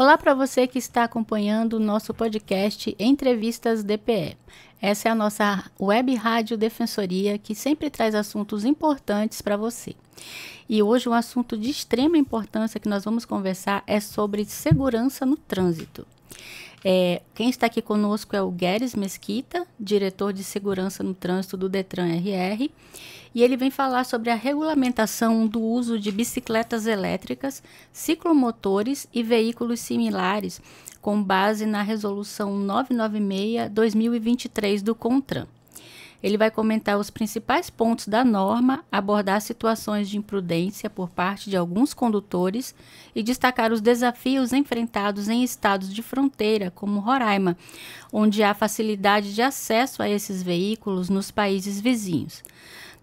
Olá para você que está acompanhando o nosso podcast Entrevistas DPE. Essa é a nossa web rádio Defensoria que sempre traz assuntos importantes para você. E hoje um assunto de extrema importância que nós vamos conversar é sobre segurança no trânsito. Quem está aqui conosco é o Guedes Mesquita, diretor de segurança no trânsito do Detran RR, e ele vem falar sobre a regulamentação do uso de bicicletas elétricas, ciclomotores e veículos similares, com base na Resolução 996/2023 do CONTRAN. Ele vai comentar os principais pontos da norma, abordar situações de imprudência por parte de alguns condutores e destacar os desafios enfrentados em estados de fronteira, como Roraima, onde há facilidade de acesso a esses veículos nos países vizinhos.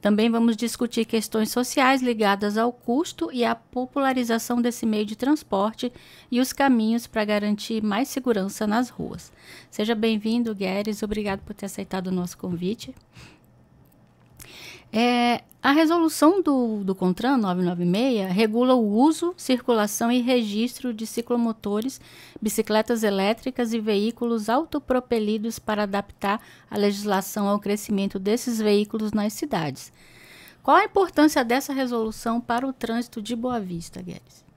Também vamos discutir questões sociais ligadas ao custo e à popularização desse meio de transporte e os caminhos para garantir mais segurança nas ruas. Seja bem-vindo, Guedes. Obrigado por ter aceitado o nosso convite. A resolução do CONTRAN 996 regula o uso, circulação e registro de ciclomotores, bicicletas elétricas e veículos autopropelidos para adaptar a legislação ao crescimento desses veículos nas cidades. Qual a importância dessa resolução para o trânsito de Boa Vista, Guedes?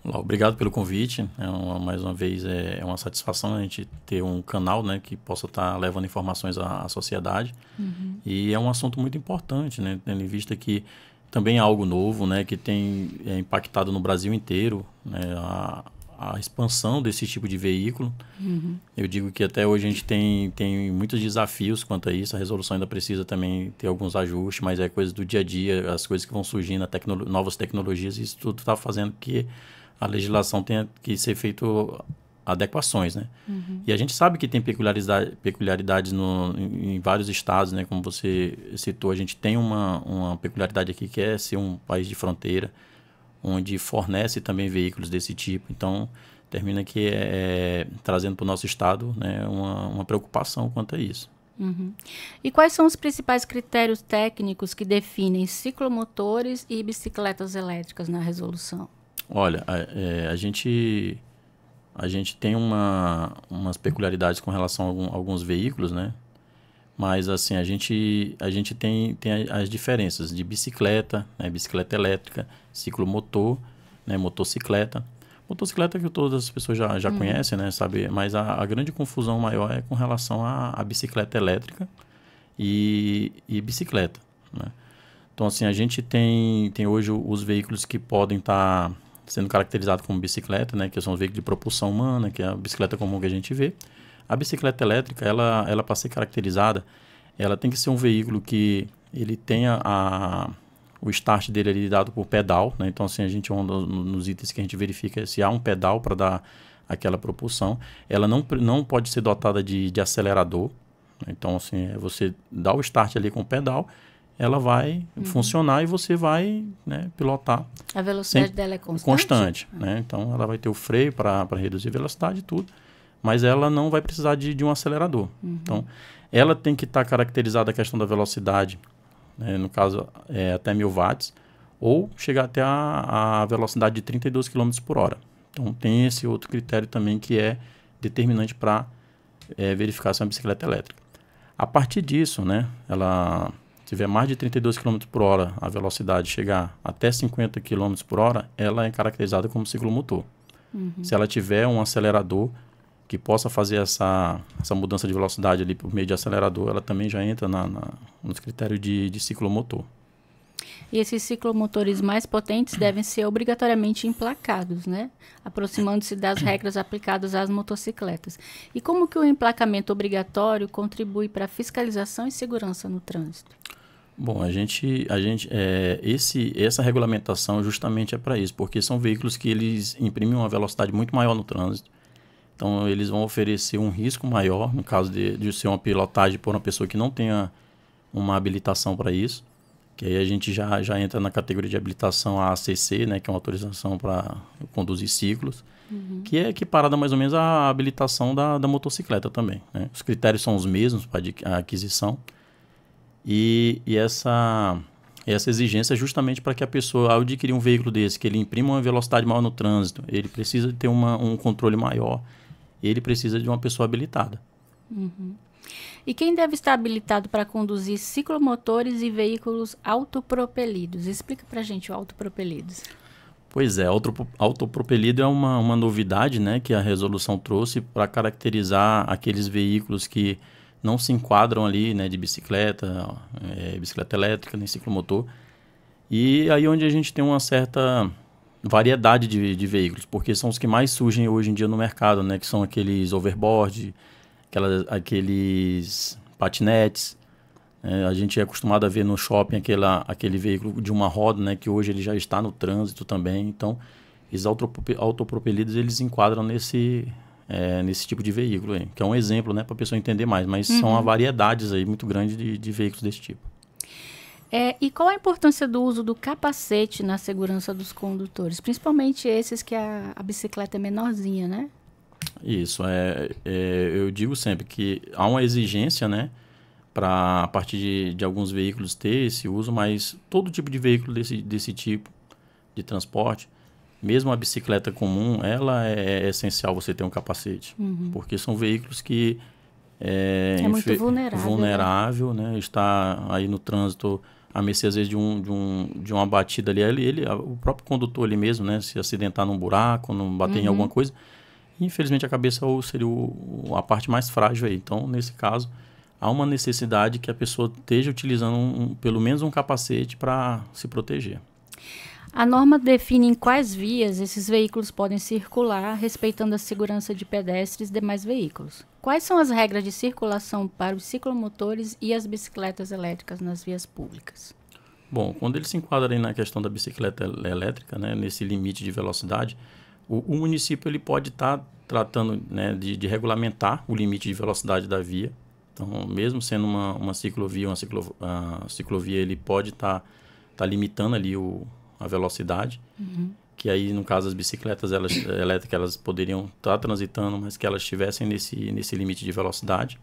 Olá, obrigado pelo convite. Mais uma vez, é uma satisfação a gente ter um canal, né, que possa estar levando informações à sociedade. Uhum. E é um assunto muito importante, né, tendo em vista que também é algo novo, né, que tem impactado no Brasil inteiro, né, a expansão desse tipo de veículo. Uhum. Eu digo que até hoje a gente tem muitos desafios quanto a isso. A resolução ainda precisa também ter alguns ajustes, mas é coisa do dia a dia, as coisas que vão surgindo, novas tecnologias, isso tudo está fazendo que a legislação tenha que ser feito adequações, né? Uhum. E a gente sabe que tem peculiaridades em vários estados, né? Como você citou, a gente tem uma peculiaridade aqui que é ser um país de fronteira, onde fornece também veículos desse tipo. Então, termina aqui trazendo para o nosso estado, né, uma preocupação quanto a isso. Uhum. E quais são os principais critérios técnicos que definem ciclomotores e bicicletas elétricas na resolução? Olha, a gente tem umas peculiaridades com relação a alguns veículos, né? Mas, assim, a gente tem as diferenças de bicicleta, né? Bicicleta elétrica, ciclomotor, né? Motocicleta. Motocicleta que todas as pessoas já conhecem, né? Sabe? Mas a grande confusão maior é com relação à bicicleta elétrica e bicicleta, né? Então, assim, a gente tem hoje os veículos que podem estar sendo caracterizado como bicicleta, né, que são os veículos de propulsão humana, que é a bicicleta comum que a gente vê. A bicicleta elétrica, ela para ser caracterizada, ela tem que ser um veículo que ele tenha o start dele ali dado por pedal, né? Então, assim, a gente nos itens que a gente verifica se há um pedal para dar aquela propulsão. Ela não pode ser dotada de acelerador, né? Então, assim, você dá o start ali com o pedal, ela vai funcionar e você vai, né, pilotar. A velocidade dela é constante? Né? Então, ela vai ter o freio para reduzir a velocidade e tudo, mas ela não vai precisar de um acelerador. Então, ela tem que estar caracterizada a questão da velocidade, né, no caso, até 1000 watts, ou chegar até a velocidade de 32 km por hora. Então, tem esse outro critério também que é determinante para verificar se é uma bicicleta elétrica. A partir disso, né, ela tiver mais de 32 km por hora, a velocidade chegar até 50 km por hora, ela é caracterizada como ciclomotor. Se ela tiver um acelerador que possa fazer essa mudança de velocidade ali por meio de acelerador, ela também já entra nos critérios de ciclomotor. E esses ciclomotores mais potentes devem ser obrigatoriamente emplacados, né? Aproximando-se das regras aplicadas às motocicletas. E como que o emplacamento obrigatório contribui para a fiscalização e segurança no trânsito? Bom, essa regulamentação justamente é para isso, porque são veículos que eles imprimem uma velocidade muito maior no trânsito. Então, eles vão oferecer um risco maior, no caso de ser uma pilotagem por uma pessoa que não tenha uma habilitação para isso, que aí a gente já entra na categoria de habilitação AACC, né, que é uma autorização para conduzir ciclos, que é equiparada mais ou menos à habilitação da motocicleta também, né? Os critérios são os mesmos para a aquisição. E essa exigência é justamente para que a pessoa, ao adquirir um veículo desse, que ele imprima uma velocidade maior no trânsito, ele precisa ter um controle maior, ele precisa de uma pessoa habilitada. Uhum. E quem deve estar habilitado para conduzir ciclomotores e veículos autopropelidos? Explica para a gente o autopropelidos. Pois é, autopropelido é uma novidade, né, que a resolução trouxe para caracterizar aqueles veículos que não se enquadram ali, né, de bicicleta, bicicleta elétrica, nem ciclomotor. E aí onde a gente tem uma certa variedade de veículos, porque são os que mais surgem hoje em dia no mercado, né, que são aqueles overboard, aqueles patinetes. A gente é acostumado a ver no shopping aquele veículo de uma roda, né, que hoje ele já está no trânsito também. Então, esses autopropelidos, eles enquadram nesse tipo de veículo aí, que é um exemplo, né, para a pessoa entender mais, mas são uma variedades aí muito grande de veículos desse tipo. E qual a importância do uso do capacete na segurança dos condutores, principalmente esses que a bicicleta é menorzinha, né? Isso, eu digo sempre que há uma exigência, né, para a partir de alguns veículos ter esse uso, mas todo tipo de veículo desse tipo de transporte, mesmo a bicicleta comum, ela é essencial você ter um capacete, porque são veículos que é muito vulnerável, né? Está aí no trânsito à mercê às vezes de uma batida ali, o próprio condutor ali mesmo, né, se acidentar num buraco, não bater em alguma coisa, infelizmente a cabeça seria a parte mais frágil aí. Então, nesse caso, há uma necessidade que a pessoa esteja utilizando pelo menos um capacete para se proteger. A norma define em quais vias esses veículos podem circular, respeitando a segurança de pedestres e demais veículos. Quais são as regras de circulação para os ciclomotores e as bicicletas elétricas nas vias públicas? Bom, quando ele se enquadra aí na questão da bicicleta elétrica, né, nesse limite de velocidade, o município ele pode estar tratando, né, de regulamentar o limite de velocidade da via. Então, mesmo sendo uma ciclovia, a ciclovia ele pode estar limitando ali a velocidade, que aí, no caso, as bicicletas elétricas elas poderiam estar transitando, mas que elas estivessem nesse limite de velocidade.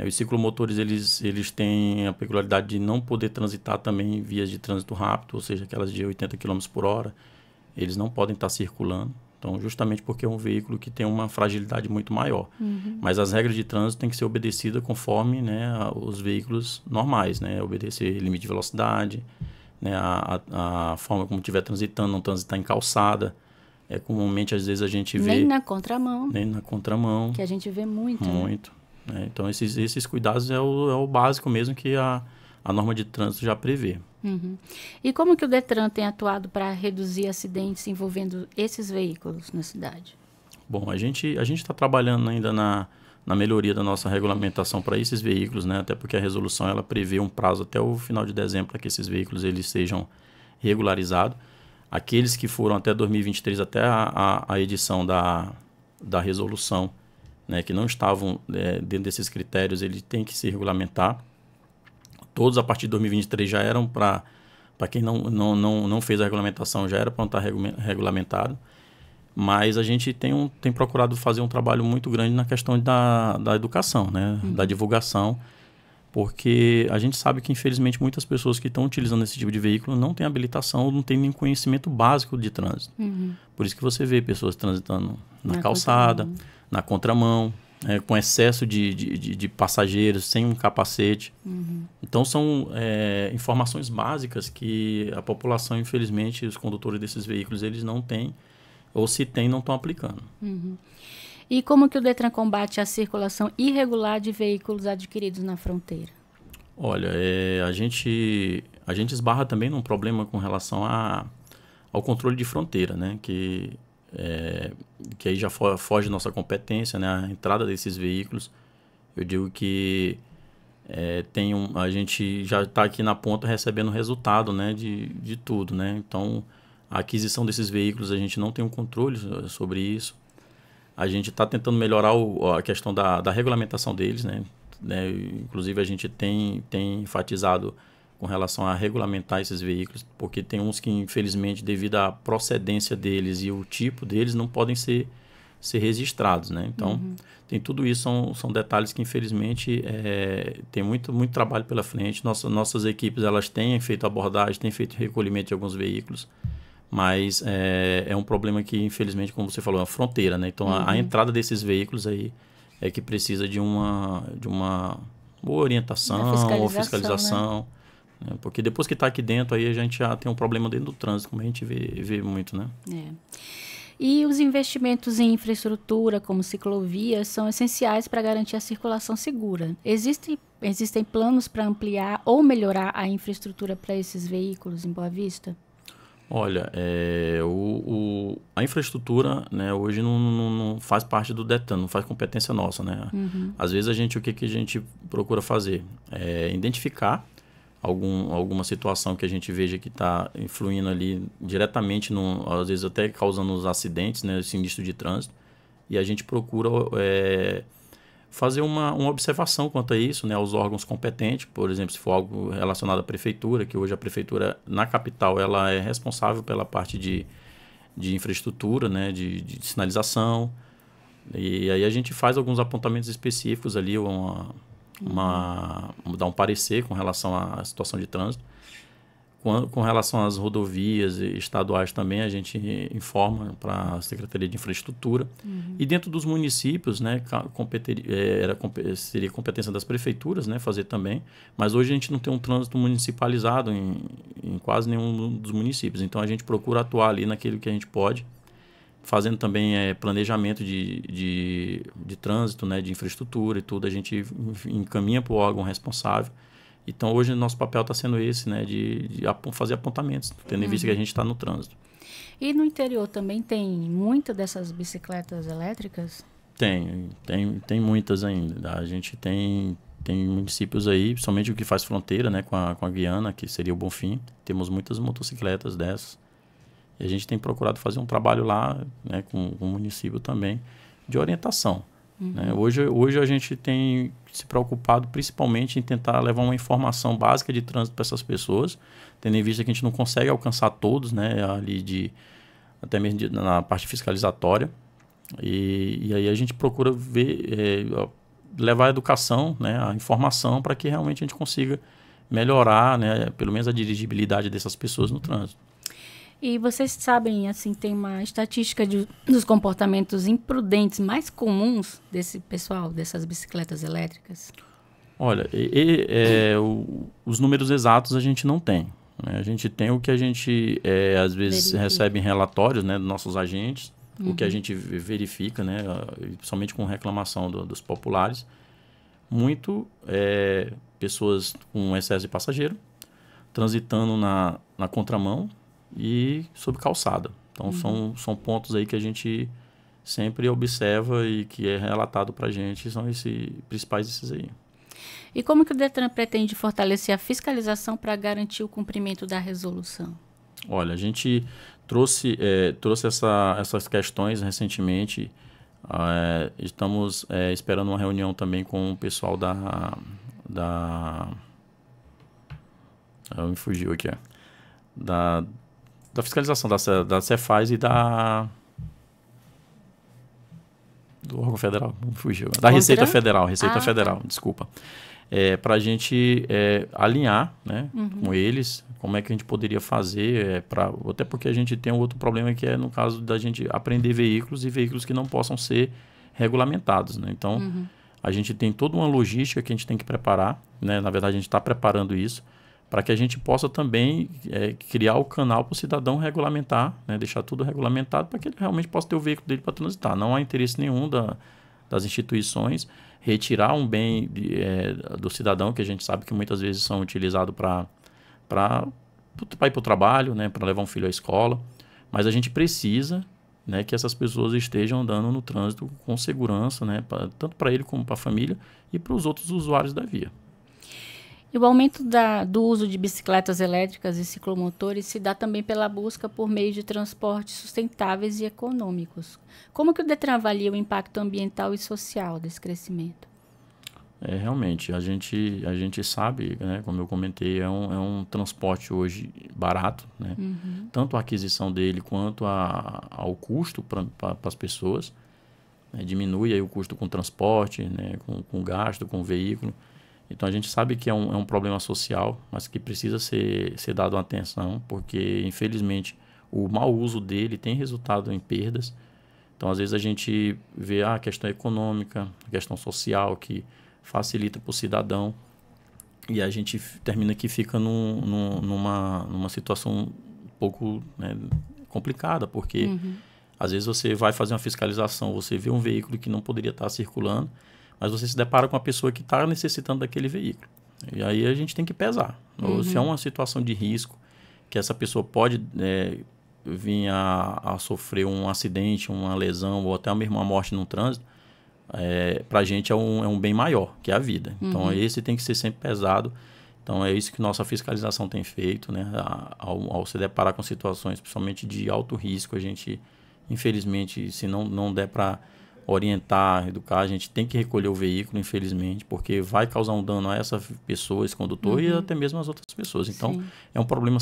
Os ciclomotores eles têm a peculiaridade de não poder transitar também em vias de trânsito rápido, ou seja, aquelas de 80 km por hora, eles não podem estar circulando. Então, justamente porque é um veículo que tem uma fragilidade muito maior. Mas as regras de trânsito têm que ser obedecidas conforme, né, os veículos normais, né, obedecer limite de velocidade, né, a forma como estiver transitando, não transitar em calçada. Comumente, às vezes, a gente vê... Nem na contramão. Nem na contramão. Que a gente vê muito. Muito. Né? Então, esses cuidados é o básico mesmo que a norma de trânsito já prevê. E como que o Detran tem atuado para reduzir acidentes envolvendo esses veículos na cidade? Bom, a gente está trabalhando ainda na melhoria da nossa regulamentação para esses veículos, né? Até porque a resolução ela prevê um prazo até o final de dezembro para que esses veículos eles sejam regularizados. Aqueles que foram até 2023, até a edição da resolução, né, que não estavam dentro desses critérios, ele tem que se regulamentar. Todos a partir de 2023 já eram para quem não fez a regulamentação, já era para estar regulamentado. Mas a gente tem procurado fazer um trabalho muito grande na questão da educação, né? Da divulgação, porque a gente sabe que, infelizmente, muitas pessoas que estão utilizando esse tipo de veículo não têm habilitação ou não têm nem conhecimento básico de trânsito. Por isso que você vê pessoas transitando na calçada, na contramão, com excesso de passageiros, sem um capacete. Então, são informações básicas que a população, infelizmente, os condutores desses veículos, eles não têm, ou se tem, não estão aplicando. E como que o Detran combate a circulação irregular de veículos adquiridos na fronteira? Olha, a gente esbarra também num problema com relação ao controle de fronteira, né? Que aí já foge da nossa competência, né? A entrada desses veículos. Eu digo que a gente já está aqui na ponta recebendo resultado, né? De tudo, né? Então, a aquisição desses veículos, a gente não tem um controle sobre isso. A gente está tentando melhorar a questão da regulamentação deles, né? Inclusive, a gente tem enfatizado com relação a regulamentar esses veículos, porque tem uns que, infelizmente, devido à procedência deles e o tipo deles, não podem ser ser registrados, né? Então, tem tudo isso, são detalhes que, infelizmente, tem muito trabalho pela frente. Nossas equipes, elas têm feito abordagem, têm feito recolhimento de alguns veículos, mas é um problema que, infelizmente, como você falou, é uma fronteira, né? Então, a entrada desses veículos aí é que precisa de uma boa orientação ou fiscalização, né? Porque depois que está aqui dentro, aí a gente já tem um problema dentro do trânsito, como a gente vê muito, né? E os investimentos em infraestrutura, como ciclovias, são essenciais para garantir a circulação segura. Existem planos para ampliar ou melhorar a infraestrutura para esses veículos em Boa Vista? Olha, a infraestrutura, né, hoje não faz parte do DETRAN, não faz competência nossa, né? Às vezes o que a gente procura fazer? Identificar alguma situação que a gente veja que está influindo ali diretamente, às vezes até causando os acidentes, né, sinistro de trânsito, e a gente procura fazer uma observação quanto a isso, né, aos órgãos competentes. Por exemplo, se for algo relacionado à prefeitura, que hoje a prefeitura na capital ela é responsável pela parte de infraestrutura, né, de sinalização, e aí a gente faz alguns apontamentos específicos ali, dar um parecer com relação à situação de trânsito. Com relação às rodovias estaduais também, a gente informa para a Secretaria de Infraestrutura. E dentro dos municípios, né, seria competência das prefeituras, né, fazer também. Mas hoje a gente não tem um trânsito municipalizado em quase nenhum dos municípios. Então, a gente procura atuar ali naquilo que a gente pode, fazendo também planejamento de trânsito, né, de infraestrutura e tudo. A gente encaminha para o órgão responsável. Então, hoje, o nosso papel está sendo esse, né, de fazer apontamentos, tendo em vista que a gente está no trânsito. E no interior também tem muitas dessas bicicletas elétricas? Tem muitas ainda. A gente tem municípios aí, principalmente o que faz fronteira, né, com a Guiana, que seria o Bonfim. Temos muitas motocicletas dessas. E a gente tem procurado fazer um trabalho lá, né, com o município também, de orientação. Né? Hoje a gente tem se preocupado principalmente em tentar levar uma informação básica de trânsito para essas pessoas, tendo em vista que a gente não consegue alcançar todos, né, ali até mesmo na parte fiscalizatória. E aí a gente procura levar a educação, né, a informação, para que realmente a gente consiga melhorar, né, pelo menos a dirigibilidade dessas pessoas no trânsito. E vocês sabem, assim, tem uma estatística dos comportamentos imprudentes mais comuns desse pessoal, dessas bicicletas elétricas? Olha, os números exatos a gente não tem, né? A gente tem o que a gente, às vezes, recebe em relatórios, né, dos nossos agentes, o que a gente verifica, né, somente com reclamação dos populares. Pessoas com excesso de passageiro, transitando na contramão, e sob calçada. Então, são pontos aí que a gente sempre observa e que é relatado para a gente, são principais esses aí. E como que o DETRAN pretende fortalecer a fiscalização para garantir o cumprimento da resolução? Olha, a gente trouxe essas questões recentemente. Estamos esperando uma reunião também com o pessoal me fugiu aqui, da fiscalização da Cefaz e do órgão federal, não fugiu. Da Receita Federal, Federal, desculpa. Para a gente alinhar, né, com eles, como é que a gente poderia fazer, até porque a gente tem um outro problema que é no caso da gente apreender veículos e veículos que não possam ser regulamentados, né? Então, a gente tem toda uma logística que a gente tem que preparar, né? Na verdade, a gente está preparando isso, para que a gente possa também criar o canal para o cidadão regulamentar, né, deixar tudo regulamentado para que ele realmente possa ter o veículo dele para transitar. Não há interesse nenhum das instituições retirar um bem do cidadão, que a gente sabe que muitas vezes são utilizados para ir para o trabalho, né, para levar um filho à escola, mas a gente precisa, né, que essas pessoas estejam andando no trânsito com segurança, né, tanto para ele como para a família e para os outros usuários da via. E o aumento do uso de bicicletas elétricas e ciclomotores se dá também pela busca por meios de transporte sustentáveis e econômicos. Como que o DETRAN avalia o impacto ambiental e social desse crescimento? Realmente, a gente sabe, né, como eu comentei, é um transporte hoje barato, né? Tanto a aquisição dele quanto ao custo para as pessoas. né? Diminui aí o custo com transporte, né? Com gasto, com o veículo. Então, a gente sabe que é um problema social, mas que precisa ser dado atenção, porque, infelizmente, o mau uso dele tem resultado em perdas. Então, às vezes, a gente vê a questão econômica, a questão social, que facilita para o cidadão, e a gente termina que fica numa situação um pouco, né, complicada, porque às vezes você vai fazer uma fiscalização, você vê um veículo que não poderia estar circulando, mas você se depara com uma pessoa que está necessitando daquele veículo. E aí a gente tem que pesar. Ou se é uma situação de risco, que essa pessoa pode vir a sofrer um acidente, uma lesão, ou até mesmo uma morte no trânsito, para a gente é um bem maior, que é a vida. Então, esse tem que ser sempre pesado. Então, é isso que nossa fiscalização tem feito, né? Ao se deparar com situações, principalmente de alto risco, a gente, infelizmente, se não der para orientar, educar, a gente tem que recolher o veículo, infelizmente, porque vai causar um dano a essa pessoa, esse condutor, e até mesmo as outras pessoas. Então, sim, é um problema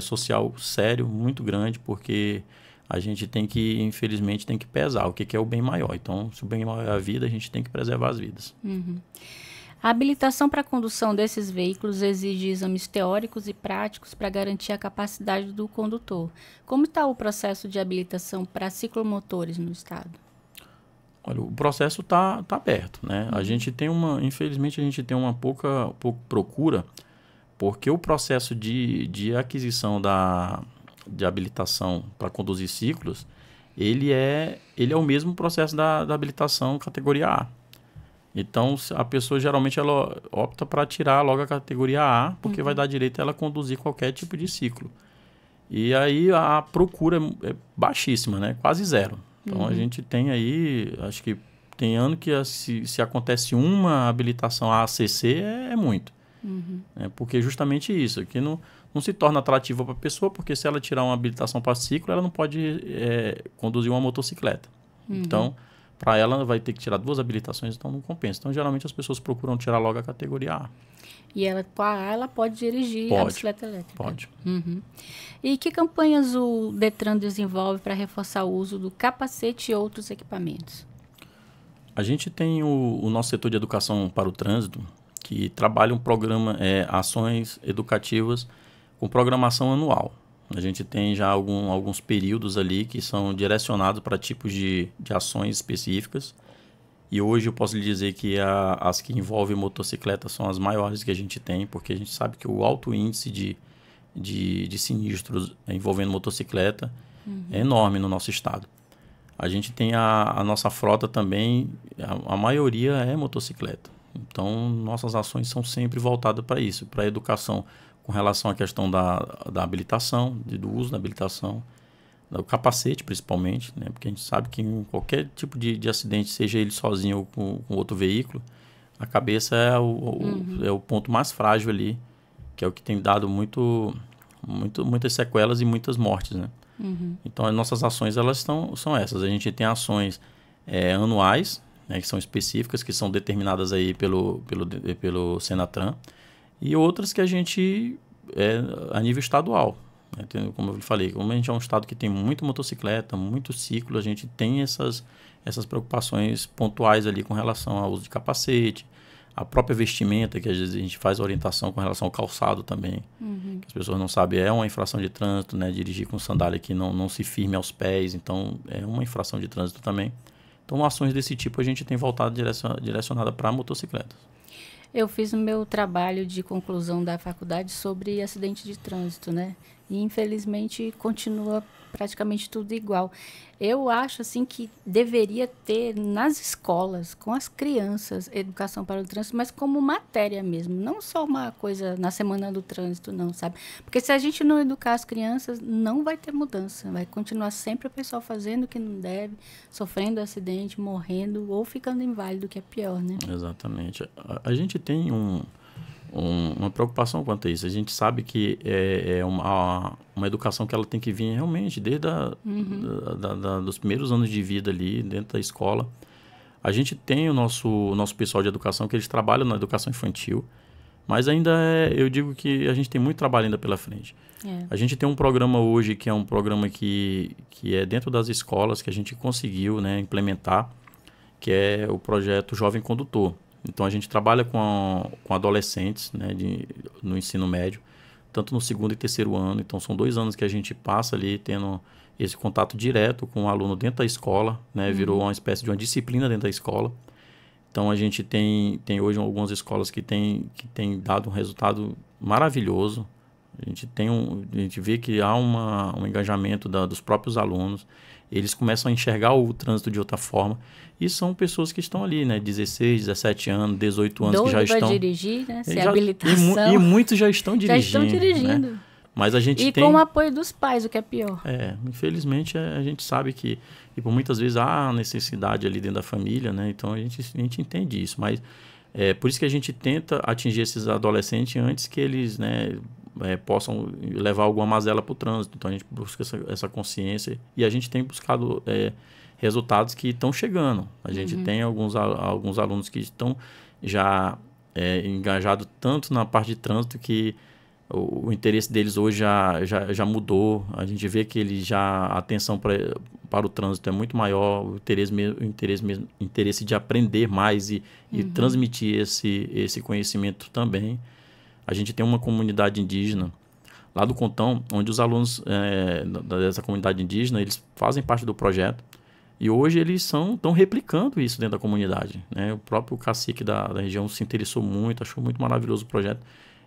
social sério, muito grande, porque a gente tem que, infelizmente, tem que pesar o que é o bem maior. Então, se o bem maior é a vida, a gente tem que preservar as vidas. A habilitação para a condução desses veículos exige exames teóricos e práticos para garantir a capacidade do condutor. Como está o processo de habilitação para ciclomotores no estado? Olha, o processo está aberto, né? A gente tem infelizmente, a gente tem uma pouca procura, porque o processo de aquisição de habilitação para conduzir ciclos, ele é o mesmo processo da habilitação categoria A. Então, a pessoa geralmente ela opta para tirar logo a categoria A, porque vai dar direito a ela conduzir qualquer tipo de ciclo. E aí a procura é baixíssima, né? Quase zero. Então, a gente tem aí, acho que tem ano que se acontece uma habilitação ACC, é muito. Porque justamente isso, que não se torna atrativa para a pessoa, porque se ela tirar uma habilitação para ciclo, ela não pode conduzir uma motocicleta. Então, para ela vai ter que tirar 2 habilitações, então não compensa. Então, geralmente as pessoas procuram tirar logo a categoria A. E com a A ela pode dirigir a bicicleta elétrica? Pode. E que campanhas o Detran desenvolve para reforçar o uso do capacete e outros equipamentos? A gente tem o nosso setor de educação para o trânsito, que trabalha um programa, ações educativas com programação anual. A gente tem já alguns períodos ali que são direcionados para tipos de ações específicas. E hoje eu posso lhe dizer que as que envolvem motocicleta são as maiores que a gente tem, porque a gente sabe que o alto índice de sinistros envolvendo motocicleta é enorme no nosso estado. A gente tem a nossa frota também, a maioria é motocicleta. Então, nossas ações são sempre voltadas para isso, para a educação com relação à questão da habilitação, do uso da habilitação, do capacete principalmente, né? Porque a gente sabe que em qualquer tipo de acidente, seja ele sozinho ou com outro veículo, a cabeça é o ponto mais frágil ali, que é o que tem dado muitas sequelas e muitas mortes, né? Então, as nossas ações são essas. A gente tem ações anuais, né, que são específicas, que são determinadas aí pelo Senatran, e outras que a gente a nível estadual. Como eu falei, como a gente é um estado que tem muita motocicleta, muito ciclo, a gente tem essas preocupações pontuais ali com relação ao uso de capacete, a própria vestimenta, que às vezes a gente faz orientação com relação ao calçado também, que as pessoas não sabem, é uma infração de trânsito, né? Dirigir com sandália que não se firme aos pés, então é uma infração de trânsito também. Então, ações desse tipo a gente tem voltado direcionada para motocicletas. Eu fiz o meu trabalho de conclusão da faculdade sobre acidente de trânsito, né? E, infelizmente, continua praticamente tudo igual. Eu acho, assim, que deveria ter nas escolas, com as crianças, educação para o trânsito, mas como matéria mesmo. Não só uma coisa na semana do trânsito, não, sabe? Porque se a gente não educar as crianças, não vai ter mudança. Vai continuar sempre o pessoal fazendo o que não deve, sofrendo acidente, morrendo ou ficando inválido, que é pior, né? Exatamente. A gente tem uma preocupação quanto a isso. A gente sabe que é uma educação que ela tem que vir realmente desde dos primeiros anos de vida ali, dentro da escola. A gente tem o nosso pessoal de educação que eles trabalham na educação infantil, mas ainda eu digo que a gente tem muito trabalho ainda pela frente. A gente tem um programa hoje que é um programa que é dentro das escolas, que a gente conseguiu, né, implementar, que é o projeto Jovem Condutor. Então, a gente trabalha com adolescentes, né, no ensino médio, tanto no segundo e terceiro ano. Então, são 2 anos que a gente passa ali tendo esse contato direto com o aluno dentro da escola, né, virou uma espécie de uma disciplina dentro da escola. Então, a gente tem hoje algumas escolas que têm dado um resultado maravilhoso. A gente vê que há um engajamento dos próprios alunos. Eles começam a enxergar o trânsito de outra forma. E são pessoas que estão ali, né? 16, 17 anos, 18 anos, que já estão... dirigir, né? Sem habilitação. E muitos já estão dirigindo. Já estão dirigindo. Né? Mas a gente com o apoio dos pais, o que é pior. Infelizmente, a gente sabe que por muitas vezes há necessidade ali dentro da família, né? Então, a gente entende isso. Mas por isso que a gente tenta atingir esses adolescentes antes que eles, né, possam levar alguma mazela para o trânsito. Então, a gente busca essa consciência e a gente tem buscado resultados que estão chegando. A gente tem alguns alunos que estão já engajados tanto na parte de trânsito que o interesse deles hoje já mudou. A gente vê que a atenção para o trânsito é muito maior, o interesse de aprender mais e transmitir esse conhecimento também. A gente tem uma comunidade indígena lá do Contão, onde os alunos dessa comunidade indígena, eles fazem parte do projeto e hoje eles estão replicando isso dentro da comunidade, né? O próprio cacique da região se interessou muito, achou muito maravilhoso o projeto.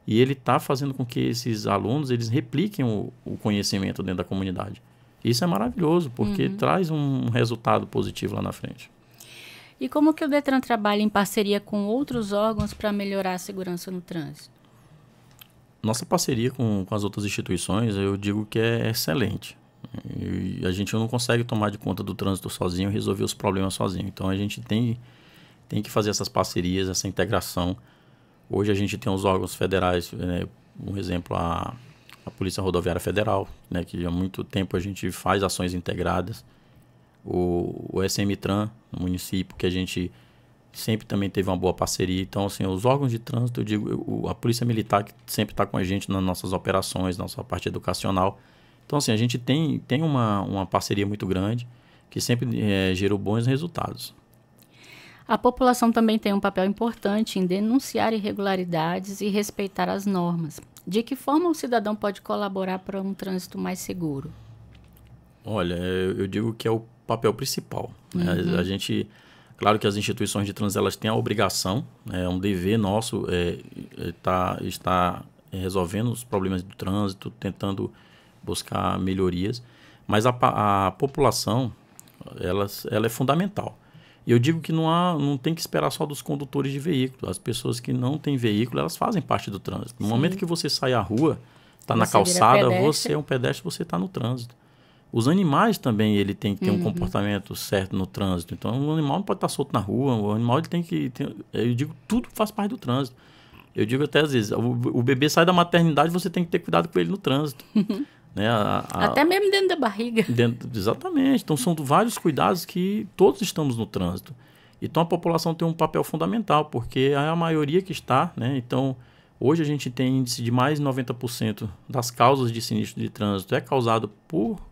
E ele está fazendo com que esses alunos eles repliquem o conhecimento dentro da comunidade. Isso é maravilhoso, porque traz um resultado positivo lá na frente. E como que o Detran trabalha em parceria com outros órgãos para melhorar a segurança no trânsito? Nossa parceria com as outras instituições, eu digo que é excelente. E a gente não consegue tomar de conta do trânsito sozinho e resolver os problemas sozinho. Então, a gente tem que fazer essas parcerias, essa integração. Hoje a gente tem os órgãos federais, né, um exemplo, a Polícia Rodoviária Federal, né, que há muito tempo a gente faz ações integradas. O SMTran, no município, que a gente sempre também teve uma boa parceria. Então, assim, os órgãos de trânsito, eu digo, a Polícia Militar, que sempre está com a gente nas nossas operações, na nossa parte educacional. Então, assim, a gente tem uma parceria muito grande, que sempre gerou bons resultados. A população também tem um papel importante em denunciar irregularidades e respeitar as normas. De que forma o cidadão pode colaborar para um trânsito mais seguro? Olha, eu digo que é o papel principal. Né? A gente, claro que as instituições de trânsito elas têm a obrigação, é um dever nosso estar resolvendo os problemas do trânsito, tentando buscar melhorias, mas a população ela é fundamental. E eu digo que não tem que esperar só dos condutores de veículo. As pessoas que não têm veículo, elas fazem parte do trânsito. No momento que você sai à rua, está na calçada, você é um pedestre, você está no trânsito. Os animais também, ele tem que ter um comportamento certo no trânsito. Então, o animal não pode estar solto na rua, o animal ele tem que... eu digo, tudo faz parte do trânsito. Eu digo até às vezes, o bebê sai da maternidade, você tem que ter cuidado com ele no trânsito. Né? Até mesmo dentro da barriga. Exatamente. Então, são vários cuidados que todos estamos no trânsito. Então, a população tem um papel fundamental, porque é a maioria que está, né? Então, hoje a gente tem índice de mais de 90% das causas de sinistro de trânsito é causado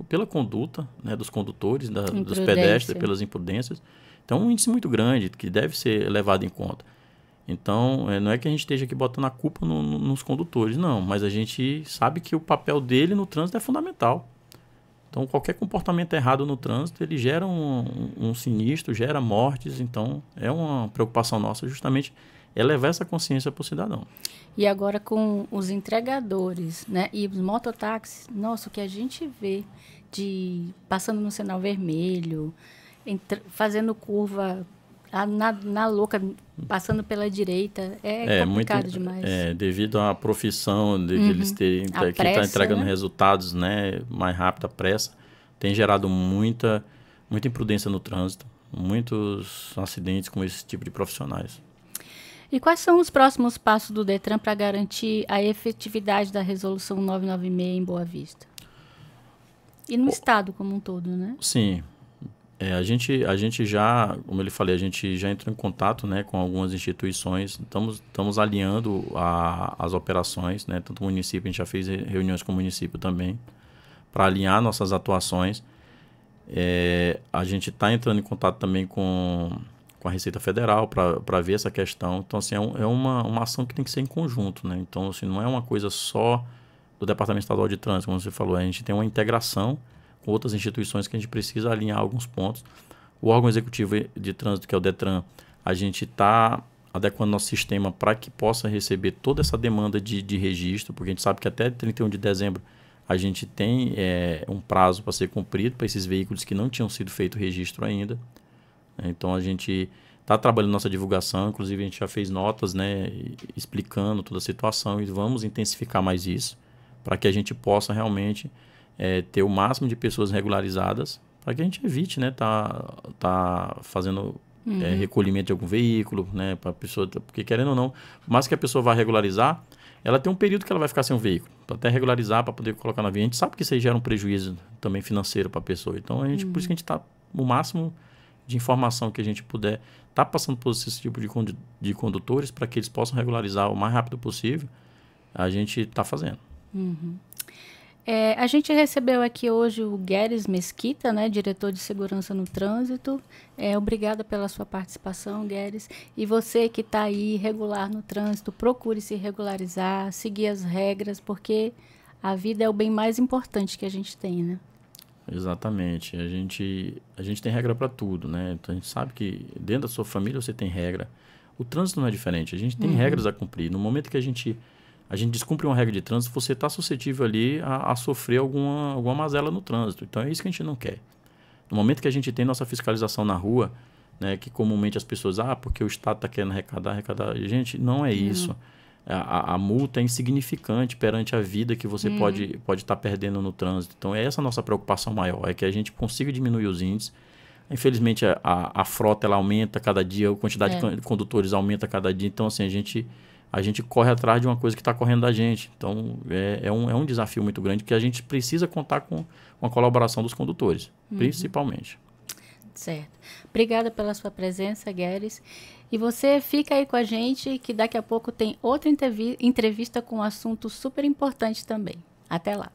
pela conduta, né, dos condutores, dos pedestres, pelas imprudências. Então, é um índice muito grande que deve ser levado em conta. Então, não é que a gente esteja aqui botando a culpa nos condutores, não. Mas a gente sabe que o papel dele no trânsito é fundamental. Então, qualquer comportamento errado no trânsito, ele gera um sinistro, gera mortes. Então, é uma preocupação nossa justamente levar essa consciência para o cidadão. E agora com os entregadores, né, e os mototáxis, nossa, o que a gente vê passando no sinal vermelho, fazendo curva... Na louca, passando pela direita, é complicado muito, demais. Devido à profissão deles terem que estar entregando resultados, né, mais rápido, à pressa, tem gerado muita imprudência no trânsito, muitos acidentes com esse tipo de profissionais. E quais são os próximos passos do Detran para garantir a efetividade da Resolução 996 em Boa Vista? E no estado como um todo, né? Sim. A gente já, como eu lhe falei, a gente já entrou em contato, né, com algumas instituições, estamos alinhando as operações, né, tanto o município, a gente já fez reuniões com o município também, para alinhar nossas atuações. A gente está entrando em contato também com a Receita Federal para ver essa questão. Então, assim, é uma ação que tem que ser em conjunto, né? Então, assim, não é uma coisa só do Departamento Estadual de Trânsito, como você falou. A gente tem uma integração com outras instituições que a gente precisa alinhar alguns pontos. O órgão executivo de trânsito, que é o DETRAN, a gente está adequando nosso sistema para que possa receber toda essa demanda de registro, porque a gente sabe que até 31 de dezembro a gente tem um prazo para ser cumprido para esses veículos que não tinham sido feito registro ainda. Então, a gente está trabalhando nossa divulgação, inclusive a gente já fez notas, né, explicando toda a situação e vamos intensificar mais isso para que a gente possa realmente ter o máximo de pessoas regularizadas para que a gente evite, né, tá fazendo recolhimento de algum veículo, né, para a pessoa, porque querendo ou não, mais que a pessoa vá regularizar, ela tem um período que ela vai ficar sem um veículo, para até regularizar, para poder colocar na via. A gente sabe que isso aí gera um prejuízo também financeiro para a pessoa. Então, por isso que a gente está o máximo de informação que a gente puder tá passando por esse tipo de condutores para que eles possam regularizar o mais rápido possível, a gente está fazendo. A gente recebeu aqui hoje o Guedes Mesquita, né, diretor de Segurança no Trânsito. Obrigada pela sua participação, Guedes. E você que está aí regular no trânsito, procure se regularizar, seguir as regras, porque a vida é o bem mais importante que a gente tem, né? Exatamente. A gente tem regra para tudo, né? Então, a gente sabe que dentro da sua família você tem regra. O trânsito não é diferente. A gente tem regras a cumprir. No momento que a gente descumpre uma regra de trânsito, você está suscetível ali a sofrer alguma mazela no trânsito. Então, é isso que a gente não quer. No momento que a gente tem nossa fiscalização na rua, né, que comumente as pessoas, porque o Estado está querendo arrecadar. Gente, não é isso. A multa é insignificante perante a vida que você pode estar perdendo no trânsito. Então, essa a nossa preocupação maior, é que a gente consiga diminuir os índices. Infelizmente, a frota ela aumenta cada dia, a quantidade de condutores aumenta cada dia. Então, assim, a gente corre atrás de uma coisa que está correndo da gente. Então, é um desafio muito grande, porque a gente precisa contar com a colaboração dos condutores, principalmente. Certo. Obrigada pela sua presença, Guedes. E você fica aí com a gente, que daqui a pouco tem outra entrevista com um assunto super importante também. Até lá.